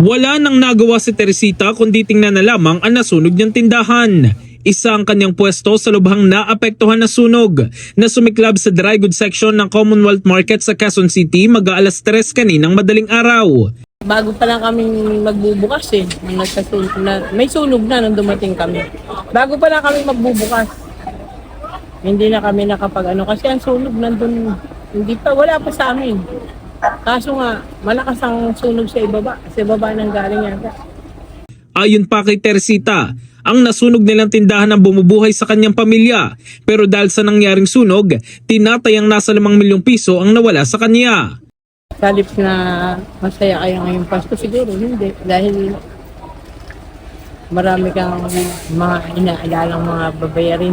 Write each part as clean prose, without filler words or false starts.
Wala nang nagawa si Teresita kundi tingnan na lamang ang nasunog niyang tindahan. Isa ang kanyang pwesto sa lubhang naapektuhan na sunog na sumiklab sa dry goods section ng Commonwealth Market sa Quezon City mag-aalas 3 kaninang madaling araw. Bago pa lang kami magbubukas may sunog na nung dumating kami. Bago pa lang kami magbubukas. Hindi na kami kasi ang sunog nandun, wala pa sa amin. Kaso nga, malakas ang sunog sa ibaba nang galing yata. Ayon pa kay Teresita, ang nasunog nilang tindahan ang bumubuhay sa kanyang pamilya. Pero dahil sa nangyaring sunog, tinatayang nasa 5 milyong piso ang nawala sa kanya. Salip na masaya kayo ngayong Pasko, siguro hindi. Dahil marami kang mga inaalalang mga babayarin.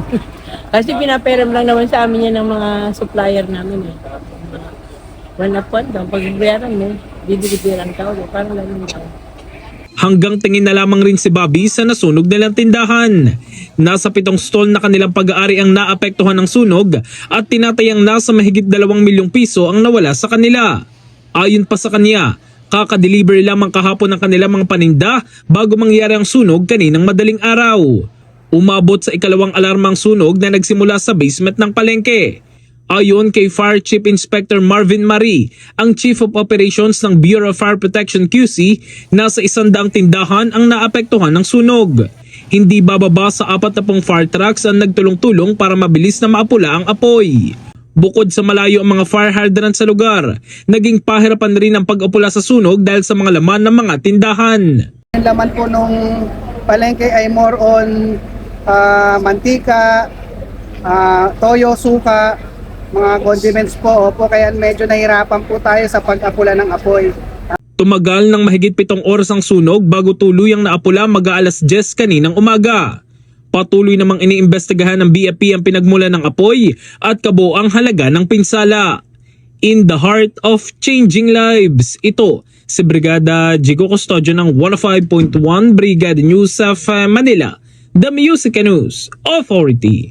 Kasi pinaperam lang naman sa amin yan ng mga supplier namin eh. One upon daw, pag-bayaran mo, bibilibiran ka ulit, parang ganun daw. Hanggang tingin na lamang rin si Bobby sa nasunog nilang tindahan. Nasa 7 stall na kanilang pag-aari ang naapektuhan ng sunog at tinatayang nasa mahigit 2 milyong piso ang nawala sa kanila. Ayon pa sa kanya, kaka-deliver lamang kahapon ng kanilang mga paninda bago mangyari ang sunog kaninang madaling araw. Umabot sa ikalawang alarmang sunog na nagsimula sa basement ng palengke. Ayon kay Fire Chief Inspector Marvin Marie, ang Chief of Operations ng Bureau of Fire Protection QC, nasa 100 tindahan ang naapektuhan ng sunog. Hindi bababa sa 40 fire trucks ang nagtulong-tulong para mabilis na maapula ang apoy. Bukod sa malayo ang mga fire hydrant sa lugar, naging pahirapan rin ang pag-apula sa sunog dahil sa mga laman ng mga tindahan. Ang laman po nung palengke ay more on mantika, toyo, suka, mga condiments po. Kaya medyo nahirapan po tayo sa pag-apula ng apoy. Tumagal ng mahigit 7 oras ang sunog bago tuluyang naapula mag-aalas 10 kaninang umaga. Patuloy namang iniimbestigahan ng BFP ang pinagmulan ng apoy at kabuoang halaga ng pinsala. In the heart of changing lives, ito si Brigada Jigo Custodio ng 105.1 Brigada News of Manila, The Music News Authority.